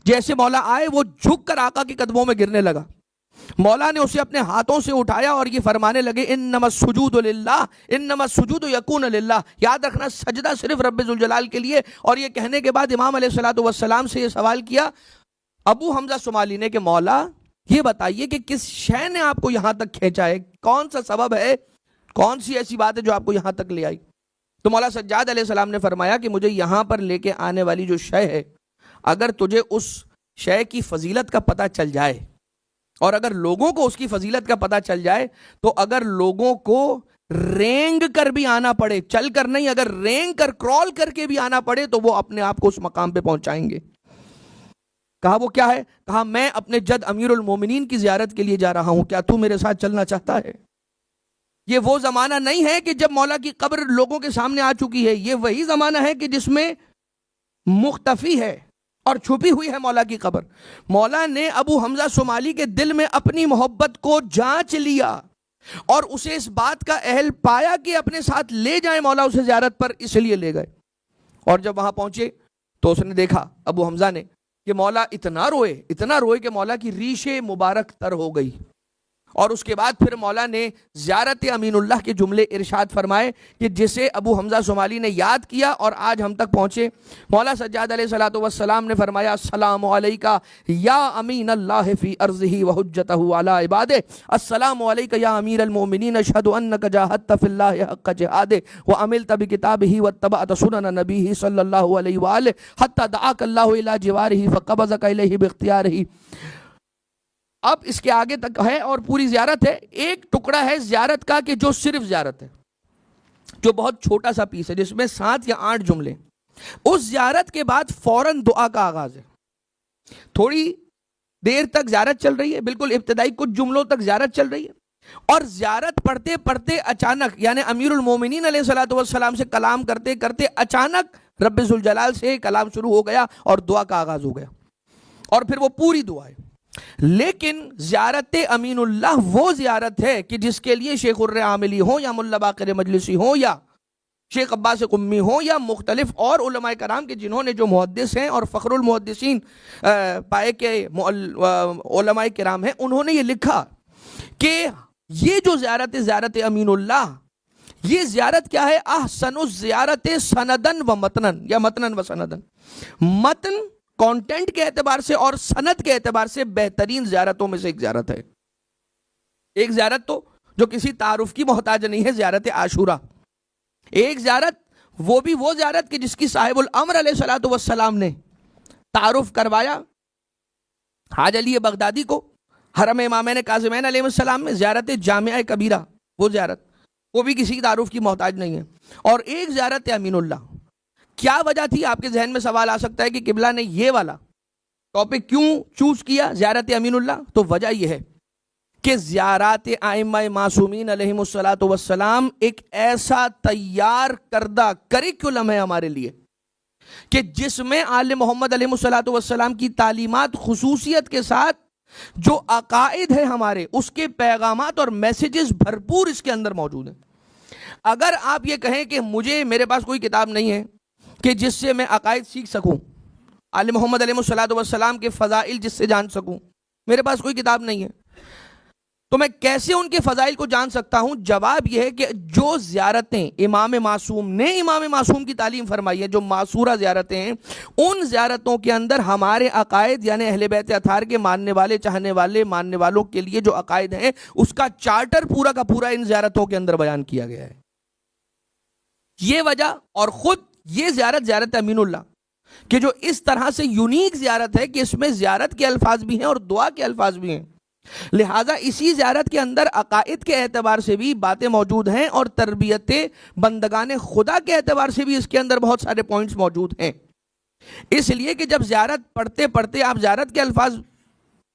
जैसे मौला आए वो झुक कर आका के कदमों में गिरने लगा। मौला ने उसे अपने हाथों से उठाया और ये फरमाने लगे, इन्नमा सुजूदु लिल्लाह, इन्नमा सुजूदु यकून लिल्लाह। याद रखना, सजदा सिर्फ रब्बे जुल जलाल के लिए। और ये कहने के बाद इमाम अलैहिस्सलातु वस्सलाम से ये सवाल किया अबू हमजा सुमाली ने कि मौला ये बताइए कि किस शय ने आपको यहां तक खींचा है, कौन सा सबब है, कौन सी ऐसी बात है जो आपको यहां तक ले आई। तो मौला सज्जाद अलैहिस्सलाम ने फरमाया कि मुझे यहां पर लेके आने वाली जो शय है, अगर तुझे उस शय की फजीलत का पता चल जाए और अगर लोगों को उसकी फजीलत का पता चल जाए, तो अगर लोगों को रेंग कर भी आना पड़े, चल कर नहीं, अगर रेंग कर क्रॉल करके भी आना पड़े, तो वो अपने आप को उस मकाम पे पहुंचाएंगे। कहा वो क्या है? कहा मैं अपने जद अमीरुल मोमिनीन की जियारत के लिए जा रहा हूं, क्या तू मेरे साथ चलना चाहता है? ये वो जमाना नहीं है कि जब मौला की कब्र लोगों के सामने आ चुकी है, ये वही जमाना है कि जिसमें मुख्तफी है और छुपी हुई है मौला की कब्र। मौला ने अबू हमजा सुमाली के दिल में अपनी मोहब्बत को जांच लिया और उसे इस बात का अहल पाया कि अपने साथ ले जाए मौला उसे जियारत पर, इसलिए ले गए। और जब वहां पहुंचे तो उसने देखा अबू हमजा ने कि मौला इतना रोए कि मौला की रीशे मुबारक तर हो गई। और उसके बाद फिर मौला ने ज़ियारत अमीनुल्लाह के जुमले इरशाद फरमाए कि जिसे अबू हमजा सुमाली ने याद किया और आज हम तक पहुँचे। मौला सज्जाद अलैहिस्सलातु वस्सलाम ने फरमाया, अस्सलामु अलैका या अमीन अल्लाह फी अर्ज़िही व हुज्जतहू अला इबादे, अस्सलामु अलैका या अमीरल मोमिनीन, अशहदु अन्नका जाहदत फिल्लाहि हक़्क़ जिहादे व अमिलत बिकिताबिही वत्तबअत सुनन नबीही सल्लल्लाहु अलैहि व आलिहि हत्ता दआक अल्लाहु इला जिवारिही फ़क़बज़का इलैहि बिइख्तियारिही। अब इसके आगे तक है और पूरी ज़ियारत है। एक टुकड़ा है ज़ियारत का कि जो सिर्फ ज़ियारत है, जो बहुत छोटा सा पीस है, जिसमें 7 या 8 जुमले। उस ज़ियारत के बाद फौरन दुआ का आगाज है। थोड़ी देर तक ज़ियारत चल रही है, बिल्कुल इब्तिदाई कुछ जुमलों तक ज़ियारत चल रही है, और ज़ियारत पढ़ते पढ़ते अचानक, यानी अमीरुल मोमिनीन अलैहिस्सलातु वस्सलाम से कलाम करते करते अचानक रब्बे जुल जलाल से कलाम शुरू हो गया और दुआ का आगाज हो गया, और फिर वो पूरी दुआ है। लेकिन ज़ियारत अमीनुल्लाह वो ज़ियारत है कि जिसके लिए शेख उर्रे आमिली हो या मुल्ला बाक़िर मजलिसी हो या शेख अब्बास कुम्मी हो या मुख्तलिफ और उलमाए कराम के जिन्होंने जो मुहद्दिस हैं और फ़ख्रुल मुहद्दिसीन पाए के उलमाए किराम हैं, उन्होंने ये लिखा कि ये जो ज़ियारत अमीनुल्लाह, ये ज़ियारत क्या है? अहसनुज़ ज़ियारत सनदन व मतनन, या मतनन व सनदन। मतन कंटेंट के एतबार से और सनद के एतबार से बेहतरीन ज़ियारतों में से एक ज़ियारत है। एक ज़ियारत तो जो किसी तारुफ की मोहताज नहीं है, ज़ियारत आशूरा। एक ज़ियारत वो ज़ियारत कि जिसकी साहिबुल अम्र अलैहिस्सलातु वस्सलाम ने तारुफ करवाया हाज अली बगदादी को हरम इमामैन काज़िमैन अलैहिस्सलाम में, ज़ियारत जामिया कबीरा, वो ज़ियारत, वो भी किसी तारुफ की मोहताज नहीं है। और एक ज़ियारत अमीनुल्लाह। क्या वजह थी? आपके जहन में सवाल आ सकता है कि किबला ने ये वाला टॉपिक क्यों चूज किया, ज़ियारत अमीनुल्लाह? तो वजह यह है कि ज़ियारत आइम्मा मासूमीन अलैहिमुस्सलातु वस्सलाम एक ऐसा तैयार करदा करिकुलम है हमारे लिए कि जिसमें आले मोहम्मद अलैहिमुस्सलातु वस्सलाम की तालीमात खुसूसियत के साथ जो अकायद है हमारे, उसके पैगामात और मैसेजेस भरपूर इसके अंदर मौजूद हैं। अगर आप ये कहें कि मेरे पास कोई किताब नहीं है कि जिससे मैं अकायद सीख सकूं, आले मोहम्मद अलैहिस्सलातु वस्सलाम के फ़ज़ाइल जिससे जान सकूं, मेरे पास कोई किताब नहीं है, तो मैं कैसे उनके फ़ज़ाइल को जान सकता हूं? जवाब यह है कि जो ज़ियारतें इमाम मासूम ने इमाम मासूम की तालीम फरमाई है, जो मासूरा ज़ियारतें हैं, उन ज़ियारतों के अंदर हमारे अकायद यानी अहले बैत अताहर के मानने वाले, चाहने वाले, मानने वालों के लिए जो अकायद हैं, उसका चार्टर पूरा का पूरा इन ज़ियारतों के अंदर बयान किया गया है। ये वजह, और ख़ुद ये ज़ियारत अमीनुल्लाह कि जो इस तरह से यूनिक ज़ियारत है कि इसमें ज़ियारत के अल्फाज भी हैं और दुआ के अल्फाज भी हैं, लिहाजा इसी ज़ियारत के अंदर अकायद के एतबार से भी बातें मौजूद हैं और तरबियत बंदगाने खुदा के एतबार से भी इसके अंदर बहुत सारे पॉइंट्स मौजूद हैं। इसलिए कि जब ज़ियारत पढ़ते पढ़ते आप ज़ियारत के अल्फाज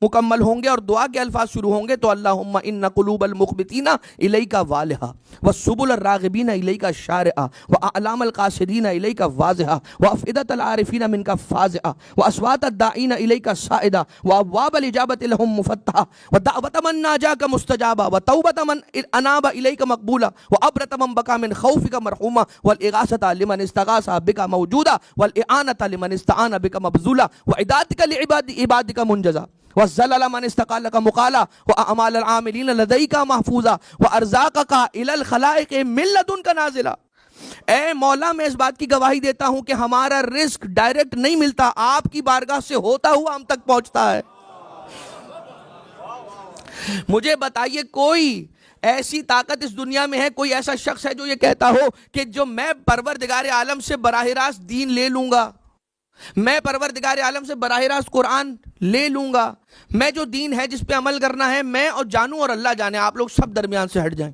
मुकम्मल होंगे और दुआ के अल्फाज शुरू होंगे तो अल्लाहुम्मा इन्ना कुलूबल मुखबितीना इलैका वालिहा व सुबुल रागिबीना इलैका शारिआ व अलामल कासिदीना इलैका वाज़िहा व अफइदतल आरिफीना मिनका फाज़िआ व अस्वातद दाईना इलैका साइदा व अब्वाबल इजाबति लहुम मुफत्तहा व दावत मन नाजाका मुस्तजाबा व तौबत मन अनाबा इलैका मकबूला व अब्रत मन बका मिन खौफिका मरहूमा वल इगासता लिमन इस्तगासा बिका मौजूदा वल इआनता लिमन इस्तआना बिका मबजूला व इदातिका लिइबादी इबादिका मुंजजा वज़ल्लल मन इस्तक़ालका मुक़ाला व अमाल आमिलीन लदैका महफूजा व अर्ज़ाक़का इलल खलाइक़ मिन लदुनका नाज़िला। ए मौला, मैं इस बात की गवाही देता हूं कि हमारा रिस्क डायरेक्ट नहीं मिलता, आपकी बारगाह से होता हुआ हम तक पहुंचता है। मुझे बताइए कोई ऐसी ताकत इस दुनिया में है, कोई ऐसा शख्स है जो ये कहता हो कि जो मैं परवरदिगार आलम से बराह रास्त दीन ले लूंगा, मैं परवरदिगार आलम से बराह रास्त कुरान ले लूंगा, मैं जो दीन है जिस पे अमल करना है मैं और जानूं और अल्लाह जाने, आप लोग सब दरमियान से हट जाएं।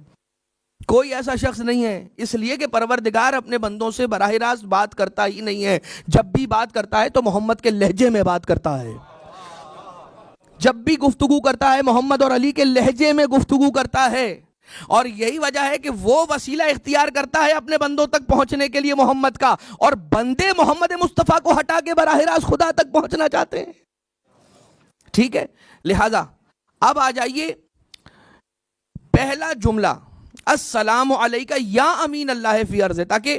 कोई ऐसा शख्स नहीं है, इसलिए कि परवरदिगार अपने बंदों से बराह रास्त बात करता ही नहीं है। जब भी बात करता है तो मोहम्मद के लहजे में बात करता है, जब भी गुफ्तगू करता है मोहम्मद और अली के लहजे में गुफ्तगू करता है। और यही वजह है कि वो वसीला इख्तियार करता है अपने बंदों तक पहुंचने के लिए मोहम्मद का, और बंदे मोहम्मद मुस्तफ़ा को हटा के बराह रास्त खुदा तक पहुंचना चाहते हैं। ठीक है, लिहाजा अब आ जाइए पहला जुमला अस्सलामु अलैका या अमीन अल्लाह फी अर्ज़, ताकि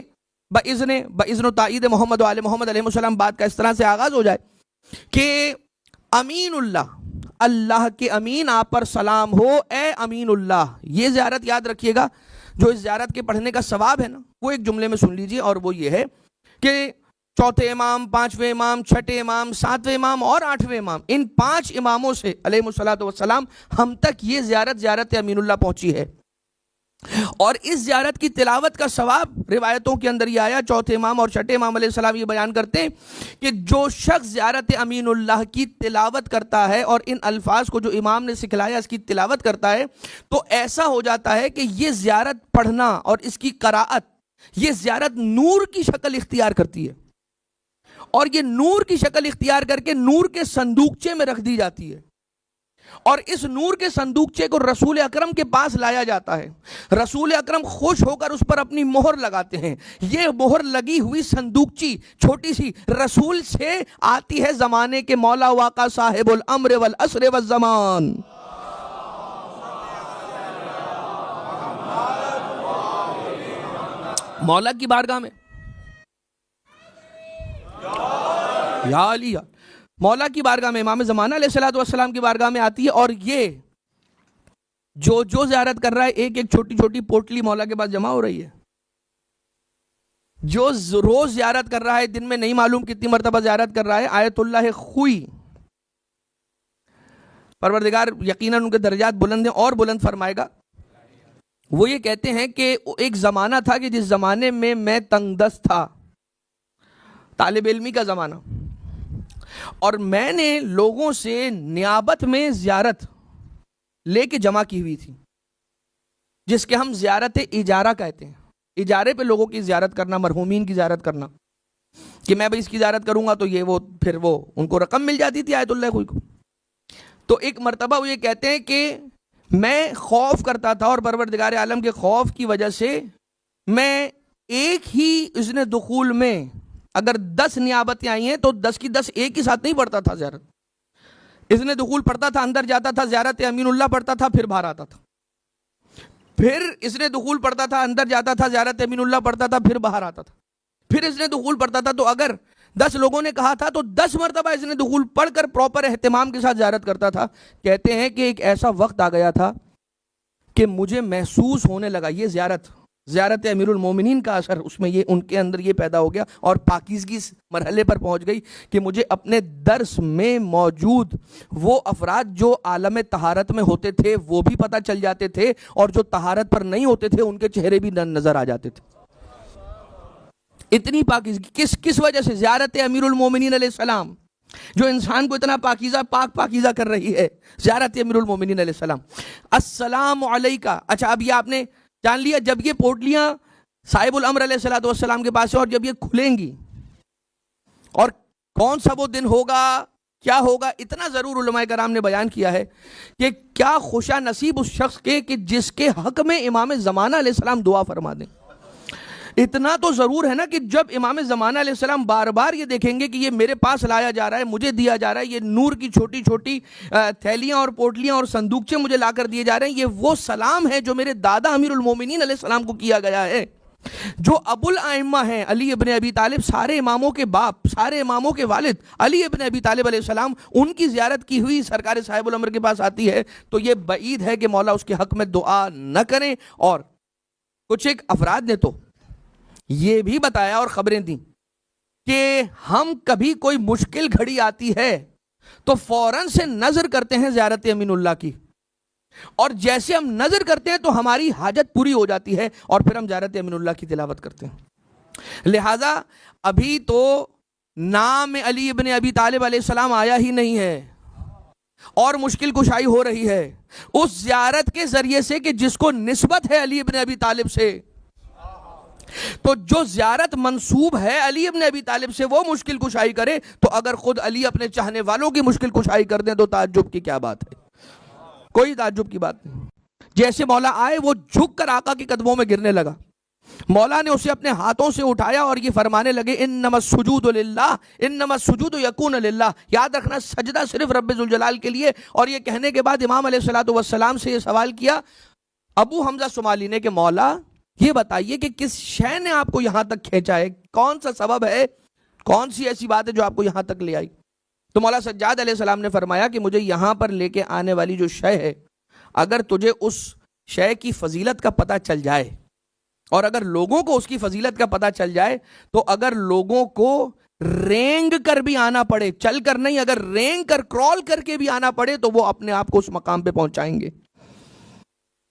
बइज़्न ताईद मोहम्मद वाले मोहम्मद अलैहिस्सलाम बात का इस तरह से आगाज हो जाए कि अमीनुल्लाह, अल्लाह के अमीन आप पर सलाम हो, ए अमीनुल्लाह। ये ज़ियारत याद रखिएगा, जो इस ज़ियारत के पढ़ने का सवाब है ना, वो एक जुमले में सुन लीजिए, और वो ये है कि चौथे इमाम, पांचवें इमाम, छठे इमाम, सातवें इमाम और आठवें इमाम, इन 5 इमामों से अलैहिस्सलातु वस्सलाम हम तक ये ज़ियारत अमीनुल्लाह पहुंची है। और इस ज़ियारत की तिलावत का सवाब रिवायतों के अंदर ये आया, चौथे इमाम और छठे इमाम अलैहिस्सलाम ये बयान करते हैं कि जो शख्स ज़ियारत अमीनुल्लाह की तिलावत करता है और इन अल्फाज को जो इमाम ने सिखलाया इसकी तिलावत करता है, तो ऐसा हो जाता है कि ये ज़ियारत पढ़ना और इसकी क़राअत, ये ज़ियारत नूर की शक्ल इख्तियार करती है, और ये नूर की शक्ल इख्तियार करके नूर के संदूकचे में रख दी जाती है, और इस नूर के संदूकचे को रसूल अकरम के पास लाया जाता है। रसूल अकरम खुश होकर उस पर अपनी मोहर लगाते हैं। ये मोहर लगी हुई संदूकची छोटी सी रसूल से आती है ज़माने के मौला वाका साहिबुल अम्र वल अस्र वल ज़मान। मौला की बारगाह में या अली या मौला की बारगाह में इमाम ज़माना अलैहिस्सलातु वस्सलाम की बारगाह में आती है, और ये जो ज़ियारत कर रहा है एक एक छोटी छोटी पोटली मौला के पास जमा हो रही है। जो रोज ज़ियारत कर रहा है, दिन में नहीं मालूम कितनी मरतबा ज़ियारत कर रहा है, आयतुल्लाह खुई, परवरदिगार यकीनन उनके दर्जात बुलंद हैं और बुलंद फरमाएगा। वो ये कहते हैं कि एक ज़माना था कि जिस ज़माने में मैं तंगदस्त था, तालिब इल्मी का ज़माना, और मैंने लोगों से नियाबत में ज़ियारत लेके जमा की हुई थी, जिसके हम ज़ियारत इजारा कहते हैं। इजारे पे लोगों की ज़ियारत करना, मरहूमीन की ज़ियारत करना, कि मैं भाई इसकी ज़ियारत करूंगा तो ये वो, फिर वो उनको रकम मिल जाती थी आयतुल्लाह खुई को। तो एक मरतबा वो ये कहते हैं कि मैं खौफ करता था, और परवरदिगार आलम के खौफ की वजह से मैं एक ही इज़्न दुखूल में अगर 10 नियाबतें आई हैं तो 10 की 10 एक ही साथ नहीं पढ़ता था ज़ियारत। इज़्न दुखूल पढ़ता था, अंदर जाता था, ज़ियारत अमीनुल्लाह पढ़ता था, फिर बाहर आता था, फिर इज़्न दुखूल पढ़ता था, अंदर जाता था, ज़ियारत अमीनुल्लाह पढ़ता था, फिर बाहर आता था, फिर इज़्न दुखूल पढ़ता था। तो अगर 10 लोगों ने कहा था तो 10 मरतबा इज़्न दुखूल पढ़कर प्रॉपर एहतिमाम के साथ ज़ियारत करता था। कहते हैं कि एक ऐसा वक्त आ गया था कि मुझे महसूस होने लगा, ये ज़ियारत अमीरुल मोमिनीन का असर उसमें ये उनके अंदर ये पैदा हो गया, और पाकीज़गी इस मरहले पर पहुंच गई कि मुझे अपने दर्स में मौजूद वो अफराद जो आलम तहारत में होते थे वो भी पता चल जाते थे, और जो तहारत पर नहीं होते थे उनके चेहरे भी नजर आ जाते थे। इतनी पाकीज़गी किस वजह से? ज़ियारत अमीरुल मोमिनीन अलैहिस्सलाम, जो इंसान को इतना पाकीज़ा कर रही है, ज़ियारत अमीरुल मोमिनीन अलैहिस्सलाम। अस्सलामु अलैका। अच्छा, अब ये आपने जान लिया, जब ये पोटलियां साहिबुल अम्र अलैहिस्सलातु वस्सलाम के पास है और जब ये खुलेंगी, और कौन सा वो दिन होगा क्या होगा, इतना जरूर उलमाए कराम ने बयान किया है कि क्या खुशा नसीब उस शख्स के कि जिसके हक में इमाम ज़माना अलैहिस्सलाम दुआ फरमा दें। इतना तो जरूर है ना कि जब इमाम ज़माना अलैहिस्सलाम बार बार ये देखेंगे कि ये मेरे पास लाया जा रहा है, मुझे दिया जा रहा है, ये नूर की छोटी छोटी थैलियां और पोटलियां और संदूकचे मुझे लाकर दिए जा रहे हैं, ये वो सलाम है जो मेरे दादा अमीरुल मोमिनीन अलैहिस्सलाम को किया गया है, जो अबुल आइम्मा हैं अली इब्न अबी तालिब, सारे इमामों के बाप, सारे इमामों के वालिद अली इब्न अबी तालिब अलैहिस्सलाम, उनकी ज़ियारत की हुई सरकार साहिबुल अमर के पास आती है, तो ये बईद है कि मौला उसके हक में दुआ न करें। और कुछ एक अफराद ने तो ये भी बताया और खबरें दी कि हम कभी कोई मुश्किल घड़ी आती है तो फौरन से नजर करते हैं ज़ियारत अमीनुल्लाह की, और जैसे हम नजर करते हैं तो हमारी हाजत पूरी हो जाती है, और फिर हम ज़ियारत अमीनुल्लाह की तिलावत करते हैं। लिहाजा अभी तो नाम अली इब्न अबी तालिब अलैहिस्सलाम आया ही नहीं है और मुश्किल कुशाई हो रही है उस ज़ियारत के जरिए से कि जिसको निस्बत है अली इब्न अबी तालिब से। तो जो ज़ियारत मंसूब है अली इब्न अबी तालिब से वो मुश्किल कुशाई करे, तो अगर खुद अली अपने चाहने वालों की मुश्किल कुशाई कर दें तो ताज्जुब की क्या बात है, कोई ताज्जुब की बात नहीं। जैसे मौला आए वो झुक कर आका के कदमों में गिरने लगा, मौला ने उसे अपने हाथों से उठाया और ये फरमाने लगे इन्नमस सुजूदु लिल्लाह इन्नमस सुजूदु यकून लिल्लाह। याद रखना सजदा सिर्फ रब्बे जुल जलाल के लिए। और ये कहने के बाद इमाम अलैहिस्सलातु वस्सलाम से ये सवाल किया अबू हमजा सुमाली ने कि मौला ये बताइए कि किस शय ने आपको यहां तक खींचा है, कौन सा सबब है, कौन सी ऐसी बात है जो आपको यहां तक ले आई। तो मौला सज्जाद अलैहिस्सलाम ने फरमाया कि मुझे यहां पर लेके आने वाली जो शय है, अगर तुझे उस शय की फजीलत का पता चल जाए और अगर लोगों को उसकी फजीलत का पता चल जाए, तो अगर लोगों को रेंग कर भी आना पड़े, चल कर नहीं, अगर रेंग कर क्रॉल करके भी आना पड़े, तो वो अपने आप को उस मकाम पे पहुंचाएंगे।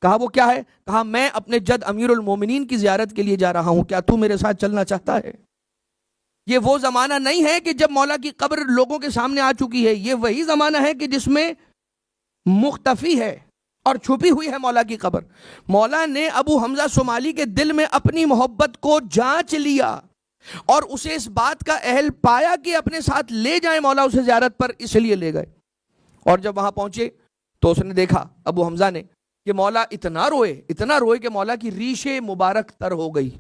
कहा वो क्या है, कहा मैं अपने जद अमीरुल मोमिनीन की ज़ियारत के लिए जा रहा हूं, क्या तू मेरे साथ चलना चाहता है। ये वो जमाना नहीं है कि जब मौला की कब्र लोगों के सामने आ चुकी है, ये वही जमाना है कि जिसमें मुख्तफी है और छुपी हुई है मौला की कब्र। मौला ने अबू हमजा सुमाली के दिल में अपनी मोहब्बत को जांच लिया और उसे इस बात का अहल पाया कि अपने साथ ले जाए मौला उसे ज़ियारत पर, इसलिए ले गए। और जब वहां पहुंचे तो उसने देखा अबू हमजा ने कि मौला इतना रोए कि मौला की रीशे मुबारक तर हो गई।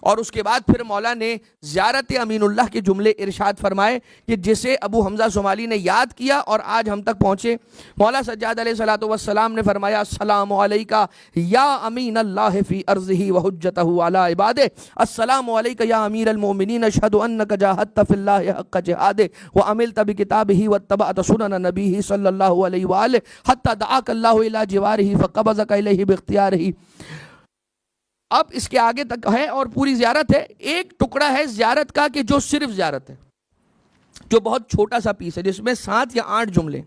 और उसके बाद फिर मौला ने ज़ियारत अमीनुल्लाह के जुमले इरशाद फरमाए कि जिसे अबू हमजा सुमाली ने याद किया और आज हम तक पहुँचे। मौला सज्जाद अलैहिस्सलातु वस्सलाम ने फरमाया अस्सलामु अलैका या अमीन अल्लाह फी अर्ज़िही व हुज्जतहू अला इबादे, अस्सलामु अलैका या अमीरल मोमिनीन अशहदु अन्नका जाहदत फिल्लाहि हक़्क़ जिहादे व अमिलत बिकिताबिही वत्तबअत सुनन नबीही सल्लल्लाहु अलैहि व आलिहि हत्ता दआका अल्लाहु इला जिवारिही फ़क़बज़का इलैहि बिख्तियारिही। अब इसके आगे तक है और पूरी ज़ियारत है। एक टुकड़ा है ज़ियारत का कि जो सिर्फ ज़ियारत है, जो बहुत छोटा सा पीस है जिसमें 7 या 8 जुमले।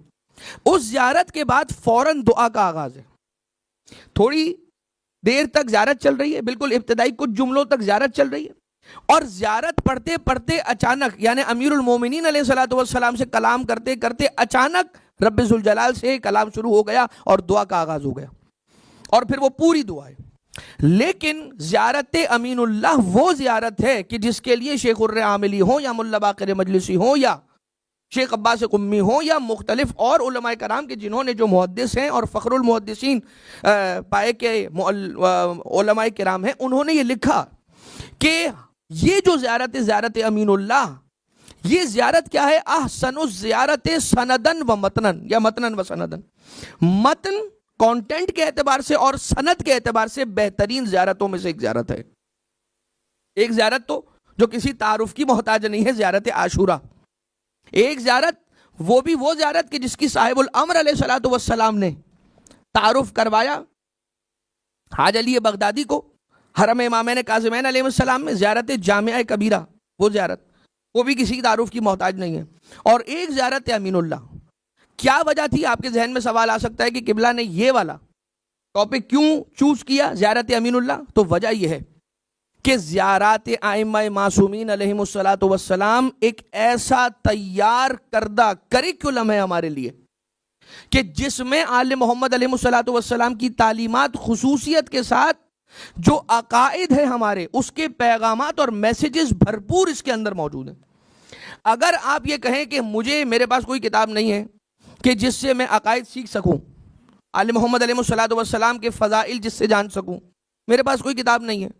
उस ज़ियारत के बाद फौरन दुआ का आगाज है। थोड़ी देर तक ज़ियारत चल रही है, बिल्कुल इब्तिदाई कुछ जुमलों तक ज़ियारत चल रही है, और ज़ियारत पढ़ते पढ़ते अचानक यानी अमीरुल मोमिनीन अलैहिस्सलातु वस्सलाम से कलाम करते करते अचानक रब्बे जुल जलाल से कलाम शुरू हो गया और दुआ का आगाज हो गया, और फिर वो पूरी दुआ है। लेकिन ज़ियारत अमीनुल्लाह वो ज़ियारत है कि जिसके लिए शेख उर्रे आमिली हो या मुल्ला बाक़िर मजलिसी हो या शेख अब्बास कुम्मी हो या मुख्तलिफ और उलमाए कराम के जिन्होंने जो मुहद्दिस हैं और फ़ख्रुल मुहद्दिसीन पाए के उलमाए किराम हैं, उन्होंने ये लिखा कि ये जो ज़ियारत अमीनुल्लाह, ये ज़ियारत क्या है, अहसनुज़ ज़ियारत सनदन व मतनन या मतनन व सनदन। मतन कंटेंट के एतबार से और सनद के एतबार से बेहतरीन ज़ियारतों में से एक ज़ियारत है। एक ज़ियारत तो जो किसी तारुफ की मोहताज नहीं है, ज़ियारत आशूरा। एक ज़ियारत वो भी वो ज़ियारत कि जिसकी साहिबुल अम्र अलैहिस्सलातु वस्सलाम ने तारुफ करवाया हाज अली बगदादी को हरम इमामैन काज़िमैन अलैहिस्सलाम में, ज़ियारत जामिया कबीरा, वो ज़ियारत वो भी किसी तारुफ की मोहताज नहीं है। और एक ज़ियारत अमीनुल्लाह। क्या वजह थी, आपके जहन में सवाल आ सकता है कि किबला ने ये वाला टॉपिक क्यों चूज किया ज़ियारत अमीनुल्लाह। तो वजह यह है कि ज़ियारत आइम्मा मासूमीन अलैहिमुस्सलातु वस्सलाम एक ऐसा तैयार करदा करिकुलम है हमारे लिए कि जिसमें आले मोहम्मद अलैहिमुस्सलातु वस्सलाम की तालीमात खुसूसियत के साथ जो अकायद है हमारे, उसके पैगामात और मैसेजेस भरपूर इसके अंदर मौजूद हैं। अगर आप ये कहें कि मेरे पास कोई किताब नहीं है कि जिससे मैं अकायद सीख सकूं, आले मोहम्मद अलैहिस्सलाम के फ़ज़ाइल जिससे जान सकूं, मेरे पास कोई किताब नहीं है,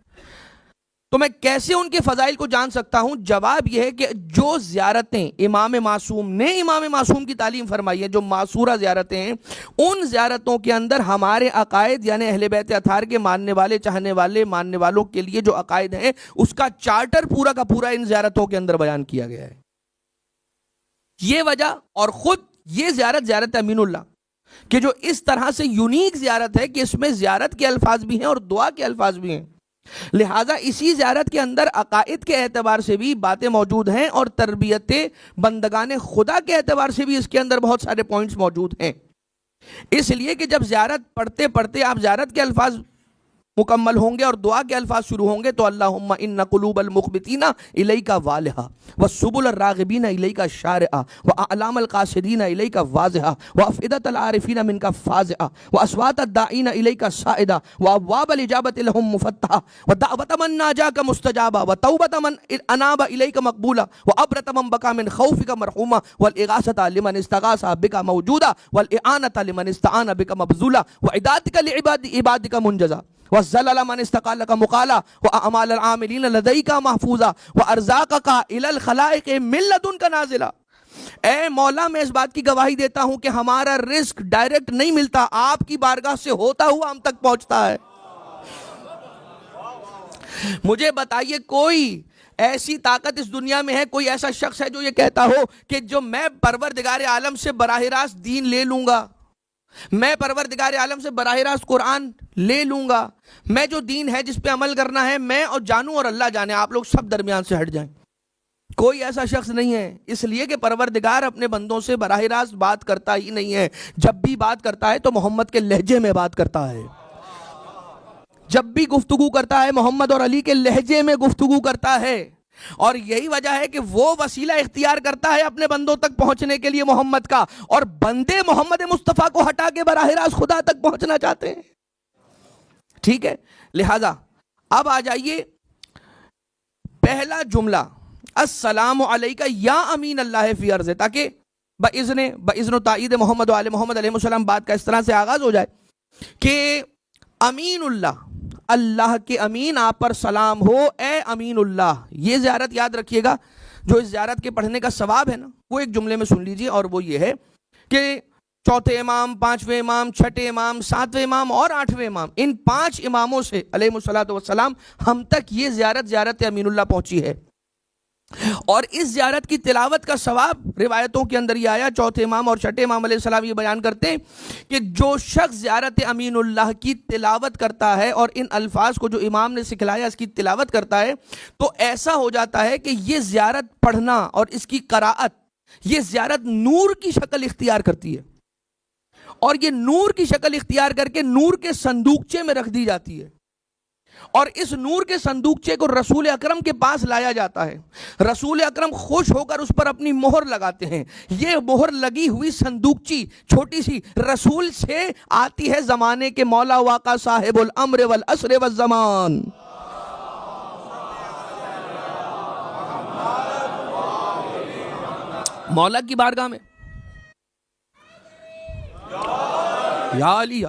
तो मैं कैसे उनके फ़ज़ाइल को जान सकता हूं? जवाब यह है कि जो ज़ियारतें इमाम मासूम की तालीम फरमाई है, जो मासूरा ज़ियारतें हैं, उन ज़ियारतों के अंदर हमारे अकायद यानी अहले बैत अताहर के मानने वाले, चाहने वाले, मानने वालों के लिए जो अकायद हैं, उसका चार्टर पूरा का पूरा इन ज़ियारतों के अंदर बयान किया गया है। ये वजह, और ख़ुद ये ज़ियारत अमीनुल्लाह कि जो इस तरह से यूनिक ज़ियारत है कि इसमें ज़ियारत के अल्फाज भी हैं और दुआ के अल्फाज भी हैं, लिहाजा इसी ज़ियारत के अंदर अकायद के एतबार से भी बातें मौजूद हैं और तरबियत बंदगाने खुदा के एतबार से भी इसके अंदर बहुत सारे पॉइंट्स मौजूद हैं। इसलिए कि जब ज़ियारत पढ़ते पढ़ते आप ज़ियारत के अल्फाज मुकम्मल होंगे और दुआ के अल्फाज शुरू होंगे तो अल्लाहुम्मा इन्ना कुलूबल मुख़बितीना इलैका वालिहा व सुबुल राग़िबीना इलैका शारिआ व अलामल क़ासिदीना इलैका वाज़िहा व अफ़इदतल आरिफ़ीना मिनका फ़ाज़िआ व अस्वातद दाईना इलैका साइदा व अब्वाबल इजाबति लहुम मुफ़त्तहा व दावत मन नाजाका मुस्तजाबा व तौबत मन अनाबा इलैका मक़बूला व अब्रत मन बका मिन खौफ़िका मरहूमा वल इगासता लिमन इस्तगासा बिका मौजूदा वल इआनता लिमन इस्तआना बिका मबज़ूला व इदातिका लिइबादिका मुनजज़ा वज़ल्लल मन इस्तक़ालका मुक़ाला व अमाल आमिलीन लदैका महफूज़ा व अर्ज़ाक़का इलल ख़लाइक़ मिन लदुनका नाज़िला। ए मौला, मैं इस बात की गवाही देता हूं कि हमारा रिस्क डायरेक्ट नहीं मिलता, आपकी बारगाह से होता हुआ हम तक पहुंचता है। मुझे बताइए, कोई ऐसी ताकत इस दुनिया में है, कोई ऐसा शख्स है जो ये कहता हो कि जो मैं परवरदिगार आलम से बराह रास्त दीन ले लूंगा, मैं परवरदिगार आलम से बराह रास्त कुरान ले लूंगा, मैं जो दीन है जिस पे अमल करना है मैं और जानूं और अल्लाह जाने, आप लोग सब दरमियान से हट जाएं? कोई ऐसा शख्स नहीं है, इसलिए कि परवरदिगार अपने बंदों से बराह रास्त बात करता ही नहीं है। जब भी बात करता है तो मोहम्मद के लहजे में बात करता है, जब भी गुफ्तगू करता है मोहम्मद और अली के लहजे में गुफ्तगू करता है, और यही वजह है कि वो वसीला इख्तियार करता है अपने बंदों तक पहुंचने के लिए मोहम्मद का, और बंदे मोहम्मद मुस्तफ़ा को हटा के बराह रास्त खुदा तक पहुंचना चाहते हैं। ठीक है, लिहाजा अब आ जाइए, पहला जुमला अस्सलामु अलैका या अमीन अल्लाह फी अर्ज़, ताकि बइज़्न ताईद मोहम्मद वाले मोहम्मद अलैहिस्सलाम बात का इस तरह से आगाज हो जाए कि अमीनुल्लाह, अल्लाह के अमीन आप पर सलाम हो, ए अमीनुल्लाह। ये ज़ियारत याद रखिएगा, जो इस ज़ियारत के पढ़ने का सवाब है ना, वो एक जुमले में सुन लीजिए, और वो ये है कि चौथे इमाम, पांचवें इमाम, छठे इमाम, सातवें इमाम और आठवें इमाम, इन 5 इमामों से अलैहिस्सलातु वस्सलाम हम तक ये ज़ियारत अमीनुल्लाह पहुंची है। और इस ज़ियारत की तिलावत का सवाब रिवायतों के अंदर ये आया, चौथे इमाम और छठे इमाम अलैहिस्सलाम ये बयान करते हैं कि जो शख्स ज़ियारत अमीनुल्लाह की तिलावत करता है और इन अल्फाज को जो इमाम ने सिखलाया इसकी तिलावत करता है, तो ऐसा हो जाता है कि ये ज़ियारत पढ़ना और इसकी क़राअत, ये ज़ियारत नूर की शक्ल इख्तियार करती है, और ये नूर की शक्ल इख्तियार करके नूर के संदूकचे में रख दी जाती है, और इस नूर के संदूकचे को रसूल अकरम के पास लाया जाता है। रसूल अकरम खुश होकर उस पर अपनी मोहर लगाते हैं। ये मोहर लगी हुई संदूकची छोटी सी रसूल से आती है ज़माने के मौला वाका साहिबुल अम्र वल अस्र वल ज़मान। मौला की बारगाह में या अली,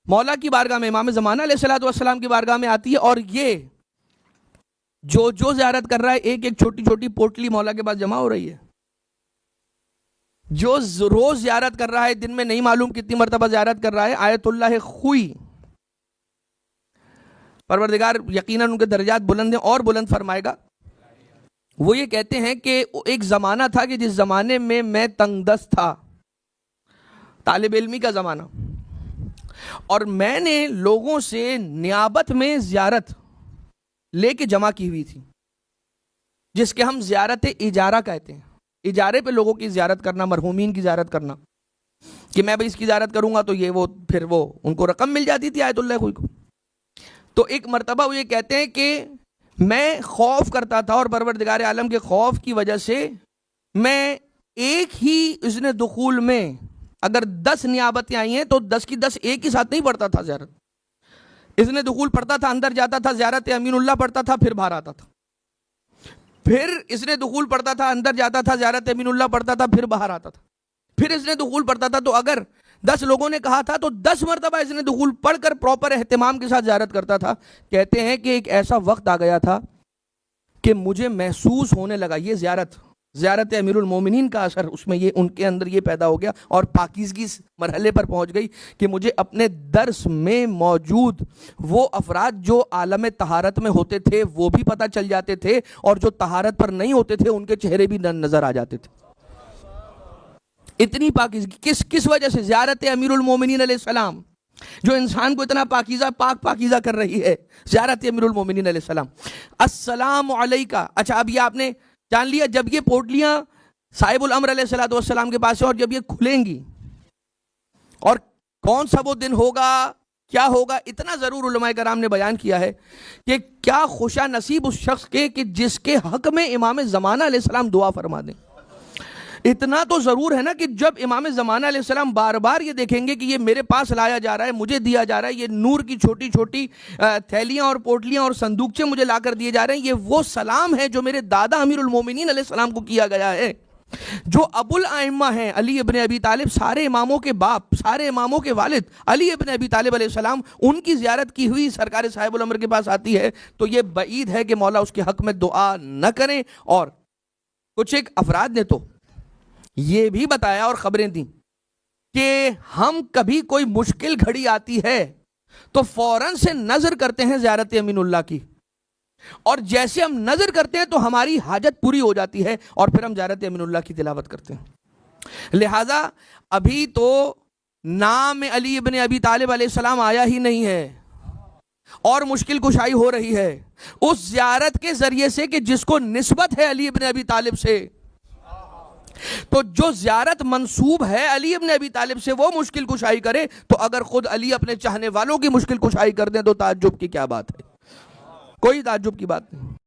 मौला की बारगाह में, इमाम ज़माना अलैहिस्सलातु वस्सलाम की बारगाह में आती है, और ये जो ज़ियारत कर रहा है, एक एक छोटी छोटी पोटली मौला के पास जमा हो रही है। जो रोज ज़ियारत कर रहा है, दिन में नहीं मालूम कितनी मरतबा ज़ियारत कर रहा है, आयतुल्लाह खुई, परवरदिगार यकीनन उनके दर्जात बुलंद हैं और बुलंद फरमाएगा। वो ये कहते हैं कि एक ज़माना था कि जिस ज़माने में मैं तंगदस्त था, तालिब इल्मी का ज़माना, और मैंने लोगों से नियाबत में ज़ियारत लेके जमा की हुई थी, जिसके हम ज़ियारत इजारा कहते हैं। इजारे पे लोगों की ज़ियारत करना, मरहूमीन की ज़ियारत करना, कि मैं भाई इसकी ज़ियारत करूंगा तो ये वो, फिर वो उनको रकम मिल जाती थी आयतुल्लाह खुई को। तो एक मरतबा वो ये कहते हैं कि मैं खौफ करता था, और परवरदिगार आलम के खौफ की वजह से मैं एक ही इज़्न दुखूल में अगर 10 नियाबतें आई हैं तो 10 की 10 एक ही साथ नहीं पढ़ता था ज़ियारत। इज़्न दुखूल पढ़ता था, अंदर जाता था, ज़ियारत अमीनुल्लाह पढ़ता था, फिर बाहर आता था। फिर इसने दुखूल पढ़ता था, अंदर जाता था, ज़ियारत अमीनुल्लाह पढ़ता था, फिर बाहर आता था, फिर इसने दुखूल पढ़ता था। तो अगर 10 लोगों ने कहा था तो 10 मरतबा इसने दुखूल पढ़कर प्रॉपर एहतिमाम के साथ ज़ियारत करता था। कहते हैं कि एक ऐसा वक्त आ गया था कि मुझे महसूस होने लगा, ये ज़ियारत अमीरुल मोमिनीन का असर उसमें ये उनके अंदर ये पैदा हो गया और पाकीज़गी इस मरहले पर पहुंच गई कि मुझे अपने दर्स में मौजूद वो अफराद जो आलम तहारत में होते थे वो भी पता चल जाते थे, और जो तहारत पर नहीं होते थे उनके चेहरे भी नजर आ जाते थे। इतनी पाकीज़गी किस वजह से? ज़ियारत अमीरुल मोमिनीन अलैहिस्सलाम, जो इंसान को इतना पाकीज़ा कर रही है, ज़ियारत अमीरुल मोमिनीन अलैहिस्सलाम। अस्सलामु अलैका। अच्छा, अब ये आपने जान लिया, जब ये पोटलियां साहिबुल अम्र अलैहिस्सलातु वस्सलाम के पास है और जब ये खुलेंगी और कौन सा वो दिन होगा, क्या होगा, इतना जरूर उलमाए कराम ने बयान किया है कि क्या खुशा नसीब उस शख्स के कि जिसके हक में इमाम ज़माना अलैहिस्सलाम दुआ फरमा दें। इतना तो जरूर है ना कि जब इमाम ज़माना अलैहिस्सलाम बार बार ये देखेंगे कि ये मेरे पास लाया जा रहा है, मुझे दिया जा रहा है, ये नूर की छोटी छोटी थैलियां और पोटलियां और संदूकचे मुझे लाकर दिए जा रहे हैं, ये वो सलाम है जो मेरे दादा अमीरुल मोमिनीन अलैहिस्सलाम को किया गया है, जो अबुल आइम्मा हैं, अली इब्न अबी तालिब, सारे इमामों के बाप, सारे इमामों के वालिद अली इब्न अबी तालिब अलैहिस्सलाम, उनकी ज़ियारत की हुई सरकार साहिबुल अम्र के पास आती है। तो ये बईद है कि मौला उसके हक में दुआ न करें। और कुछ एक अफराद ने तो ये भी बताया और खबरें दी कि हम कभी कोई मुश्किल घड़ी आती है तो फौरन से नजर करते हैं ज़ियारत अमीनुल्लाह की, और जैसे हम नजर करते हैं तो हमारी हाजत पूरी हो जाती है और फिर हम ज़ियारत अमीनुल्लाह की तिलावत करते हैं। लिहाजा अभी तो नाम अली इब्न अबी तालिब अलैहिस्सलाम आया ही नहीं है और मुश्किल कुशाई हो रही है उस ज़ियारत के जरिए से कि जिसको निस्बत है अली इब्न अबी तालिब से। तो जो ज़ियारत मंसूब है अली इब्न अबी तालिब से वो मुश्किल कुशाई करे, तो अगर खुद अली अपने चाहने वालों की मुश्किल कुशाई कर दें तो ताज्जुब की क्या बात है? कोई ताज्जुब की बात नहीं।